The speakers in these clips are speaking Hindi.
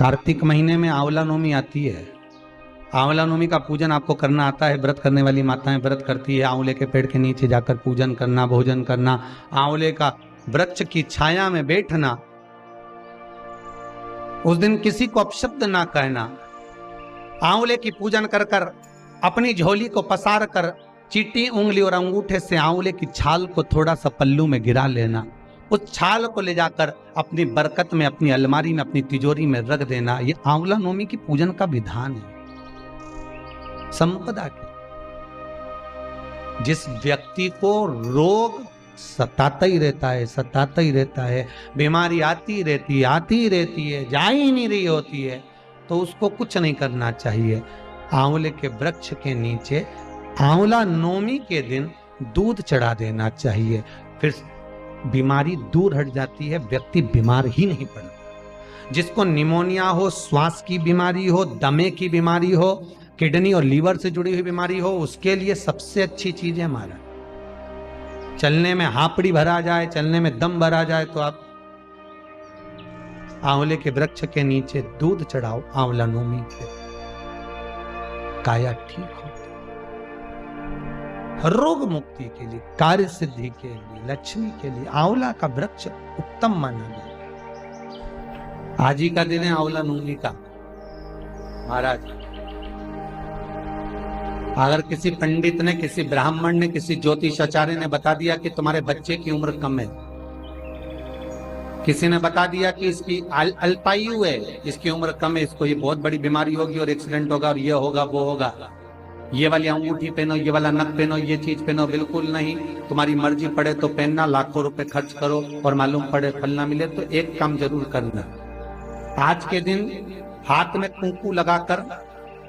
कार्तिक महीने में आंवला नवमी आती है। आंवला नवमी का पूजन आपको करना आता है। व्रत करने वाली माताएं व्रत करती है, आंवले के पेड़ के नीचे जाकर पूजन करना, भोजन करना, आंवले का वृक्ष की छाया में बैठना, उस दिन किसी को अपशब्द ना कहना, आंवले की पूजन कर कर अपनी झोली को पसार कर चीटी उंगली और अंगूठे से आंवले की छाल को थोड़ा सा पल्लू में गिरा लेना, उस छाल को ले जाकर अपनी बरकत में, अपनी अलमारी में, अपनी तिजोरी में रख देना। ये आंवला नवमी की पूजन का विधान है। संपदा के जिस व्यक्ति को रोग सताता ही रहता है, सताता ही रहता है, बीमारी आती रहती है, जा ही नहीं रही होती है, तो उसको कुछ नहीं करना चाहिए। आंवले के वृक्ष के नीचे आंवला नवमी के दिन दूध चढ़ा देना चाहिए, फिर बीमारी दूर हट जाती है, व्यक्ति बीमार ही नहीं पड़ता। जिसको निमोनिया हो, श्वास की बीमारी हो, दमे की बीमारी हो, किडनी और लीवर से जुड़ी हुई बीमारी हो, उसके लिए सबसे अच्छी चीज है हमारा चलने में हापड़ी भरा जाए, चलने में दम भरा जाए, तो आप आंवले के वृक्ष के नीचे दूध चढ़ाओ आंवला नवमी के, काया ठीक हो, रोग मुक्ति के लिए, कार्य सिद्धि के लिए, लक्ष्मी के लिए आंवला का वृक्ष उत्तम माना गया। आज ही का दिन है आंवला नवमी का। महाराज, अगर किसी पंडित ने, किसी ब्राह्मण ने, किसी ज्योतिषाचार्य ने बता दिया कि तुम्हारे बच्चे की उम्र कम है, किसी ने बता दिया कि इसकी अल्पायु है, इसकी उम्र कम है, इसको ये बहुत बड़ी बीमारी होगी और एक्सीडेंट होगा और ये होगा वो होगा, ये वाली अंगूठी पहनो, ये वाला नथ पहनो, ये चीज पहनो, बिल्कुल नहीं, तुम्हारी मर्जी पड़े तो पहनना, लाखों रुपए खर्च करो और मालूम पड़े फल ना मिले, तो एक काम जरूर करना। आज के दिन हाथ में कुंकू लगाकर,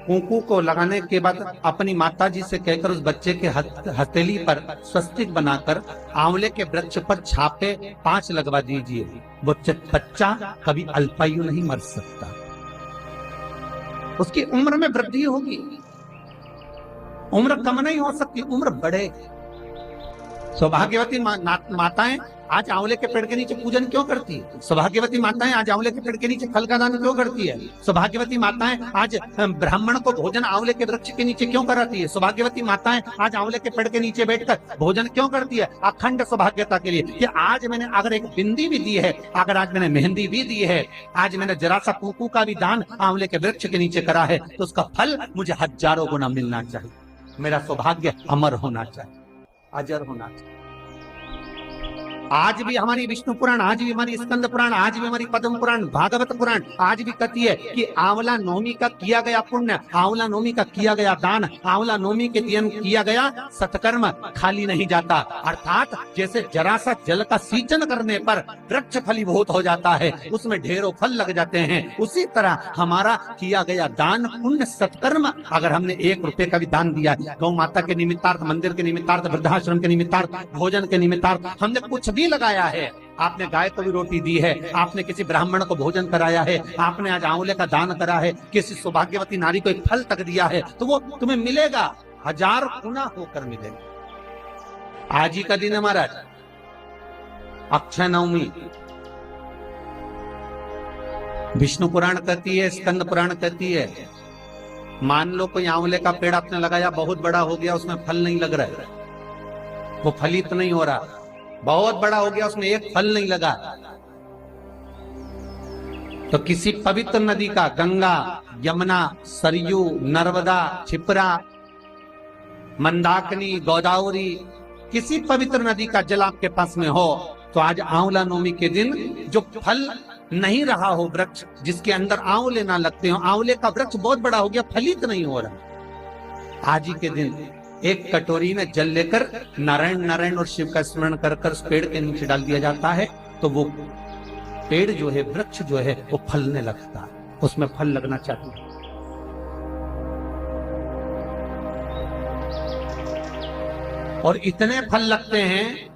कुंकू को लगाने के बाद अपनी माताजी से कहकर उस बच्चे के हथेली पर स्वस्तिक बनाकर आंवले के वृक्ष पर छापे 5 लगवा दीजिए। वो बच्चा कभी अल्पायु नहीं मर सकता, उसकी उम्र में वृद्धि होगी। उम्र कम नहीं हो सकती, उम्र बढ़े। सौभाग्यवती माताएं आज आंवले के पेड़ के नीचे पूजन क्यों करती है? सौभाग्यवती माताएं आज आंवले के पेड़ के नीचे फल का दान क्यों करती है? सौभाग्यवती माताएं आज ब्राह्मण को भोजन आंवले के वृक्ष के नीचे क्यों कराती है? सौभाग्यवती माताएं आज आंवले के पेड़ के नीचे बैठकर भोजन क्यों करती है? अखंड सौभाग्यता के लिए कि आज मैंने अगर एक बिंदी भी दी है, अगर आज मैंने मेहंदी भी दी है, आज मैंने जरा सा कुंकू का भी दान आंवले के वृक्ष के नीचे करा है, तो उसका फल मुझे हजारों गुना मिलना चाहिए। मेरा सौभाग्य अमर होना चाहिए, अजर होना चाहिए। आज भी हमारी विष्णु पुराण, आज भी हमारी स्कंद पुराण, आज भी हमारी पद्म पुराण, भागवत पुराण आज भी कहती है कि आंवला नवमी का किया गया पुण्य, आंवला नवमी का किया गया दान, आंवला नवमी के दिन किया गया सत्कर्म खाली नहीं जाता। अर्थात जैसे जरा सा जल का सिंचन करने पर वृक्ष फलीभूत हो जाता है, उसमें ढेरों फल लग जाते हैं, उसी तरह हमारा किया गया दान, पुण्य, सत्कर्म, अगर हमने 1 रुपए का भी दान दिया, गौ माता के निमित्तार्थ, मंदिर के निमित्तार्थ, वृद्धाश्रम के निमित्तार्थ, भोजन के निमित्तार्थ हमने कुछ भी लगाया है, आपने गाय को भी रोटी दी है, आपने किसी ब्राह्मण को भोजन कराया है, आपने आज आंवले का दान करा है, किसी सौभाग्यवती नारी को एक फल तक दिया है, तो वो तुम्हें मिलेगा, 1000 गुना होकर मिलेगा। आज ही का दिन है महाराज, अक्षय नवमी। विष्णु पुराण कहती है, स्कंद पुराण कहती है, मान लो कोई आंवले का पेड़ आपने लगाया, बहुत बड़ा हो गया, उसमें फल नहीं लग रहा है, वो फलित नहीं हो रहा, बहुत बड़ा हो गया, उसमें एक फल नहीं लगा, तो किसी पवित्र नदी का, गंगा, यमुना, सरयू, नर्मदा, क्षिप्रा, मंदाकिनी, गोदावरी, किसी पवित्र नदी का जल आपके पास में हो, तो आज आंवला नवमी के दिन जो फल नहीं रहा हो, वृक्ष जिसके अंदर आंवले ना लगते हो, आंवले का वृक्ष बहुत बड़ा हो गया, फलित नहीं हो रहा, आज ही के दिन एक कटोरी में जल लेकर नारायण नारायण और शिव का स्मरण कर कर उस पेड़ के नीचे डाल दिया जाता है, तो वो पेड़ जो है, वृक्ष जो है, वो फलने लगता है, उसमें फल लगना चाहिए। और इतने फल लगते हैं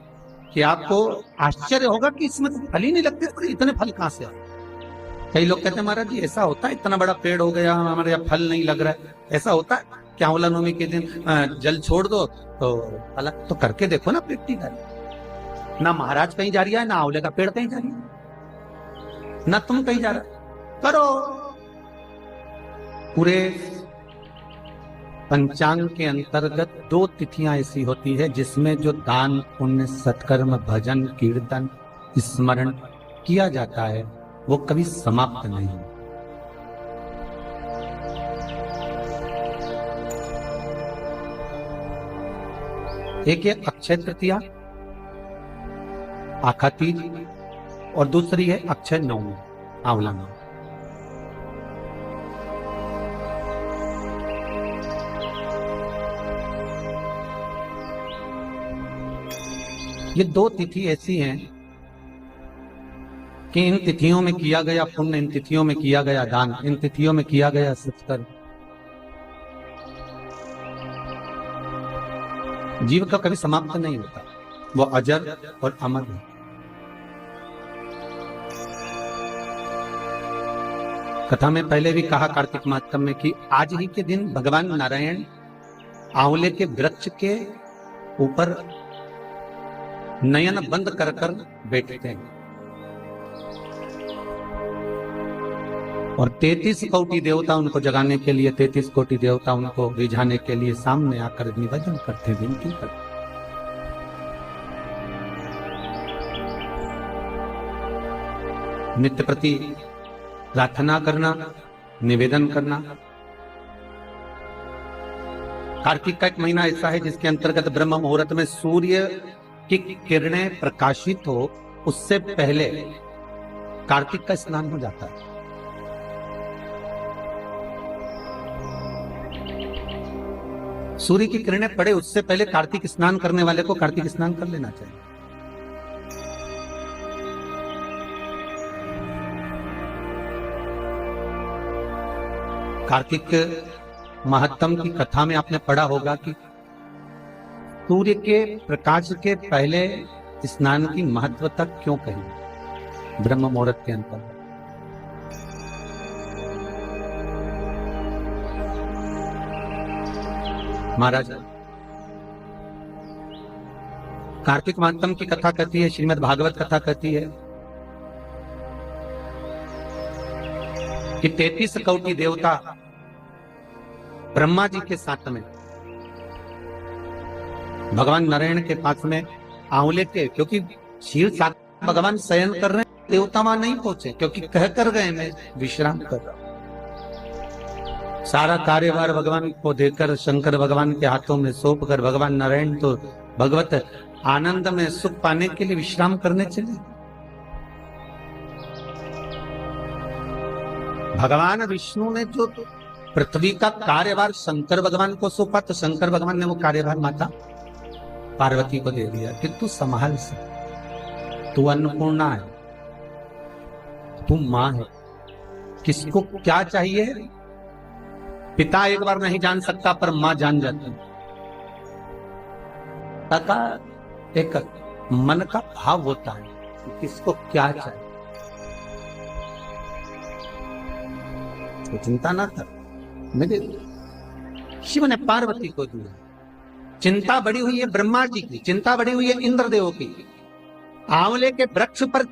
कि आपको आश्चर्य होगा कि इसमें तो फल ही नहीं लगते, तो इतने फल कहां से आते? कई लोग कहते हैं महाराज जी ऐसा होता है, इतना बड़ा पेड़ हो गया, हमारे यहाँ फल नहीं लग रहा है, ऐसा होता है क्या? आंवला नवमी के दिन जल छोड़ दो तो अलग तो करके देखो ना प्रैक्टिकल। ना महाराज कहीं जा रही है, ना आंवले का पेड़ कहीं जा रही है, ना तुम कहीं जा रहा, करो पूरे पंचांग के अंतर्गत 2 तिथियां ऐसी होती है जिसमें जो दान पुण्य सत्कर्म भजन कीर्तन स्मरण किया जाता है वो कभी समाप्त नहीं। एक है अक्षय तृतीया आखा तीज और दूसरी है अक्षय नवमी आंवला नवमी। ये 2 तिथि ऐसी हैं कि इन तिथियों में किया गया पुण्य, इन तिथियों में किया गया दान, इन तिथियों में किया गया सत्कर्म जीव का कभी समाप्त नहीं होता, वो अजर और अमर है। कथा में पहले भी कहा कार्तिक मातम में कि आज ही के दिन भगवान नारायण आंवले के वृक्ष के ऊपर नयन बंद कर कर बैठते हैं और 33 कोटि देवता उनको जगाने के लिए, 33 कोटि देवता उनको रिझाने के लिए सामने आकर निवेदन करते, विनती करते। नित्य प्रति प्रार्थना करना, निवेदन करना। कार्तिक का एक महीना ऐसा है जिसके अंतर्गत ब्रह्म मुहूर्त में सूर्य की किरणें प्रकाशित हो उससे पहले कार्तिक का स्नान हो जाता है। सूर्य की किरणें पड़े उससे पहले कार्तिक स्नान करने वाले को कार्तिक स्नान कर लेना चाहिए। कार्तिक महत्तम की कथा में आपने पढ़ा होगा कि सूर्य के प्रकाश के पहले स्नान की महत्वता क्यों कही ब्रह्म मुहूर्त के अंतर। महाराज कार्तिक महत्तम की कथा कहती है, श्रीमद् भागवत कथा कहती है कि 33 कोटि देवता ब्रह्मा जी के साथ में भगवान नारायण के पास में आंवले के, क्योंकि क्षीर सागर भगवान शयन कर रहे हैं, देवता वहां नहीं पहुंचे क्योंकि कह कर गए मैं विश्राम कर रहा हूं। सारा कार्यभार भगवान को देकर शंकर भगवान के हाथों में सौंप कर भगवान नारायण तो भगवत आनंद में सुख पाने के लिए विश्राम करने चले। भगवान विष्णु ने जो पृथ्वी का कार्यभार शंकर भगवान को सौंपा तो शंकर भगवान ने वो कार्यभार माता पार्वती को दे दिया कि तू संभाल से, तू अन्नपूर्णा है, तू मां है, किसको क्या चाहिए पिता एक बार नहीं जान सकता पर मां जान जाती। का एक मन का भाव होता है कि किसको क्या चाहिए, तो चिंता ना कर। मेरे शिव ने पार्वती को दिया, चिंता बढ़ी हुई है ब्रह्मा जी की, चिंता बढ़ी हुई है इंद्रदेव की। आंवले के वृक्ष पर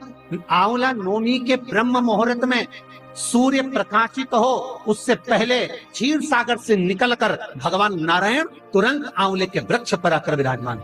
आंवला नवमी के ब्रह्म मुहूर्त में सूर्य प्रकाशित हो उससे पहले क्षीर सागर से निकलकर भगवान नारायण तुरंत आंवले के वृक्ष पर आकर विराजमान।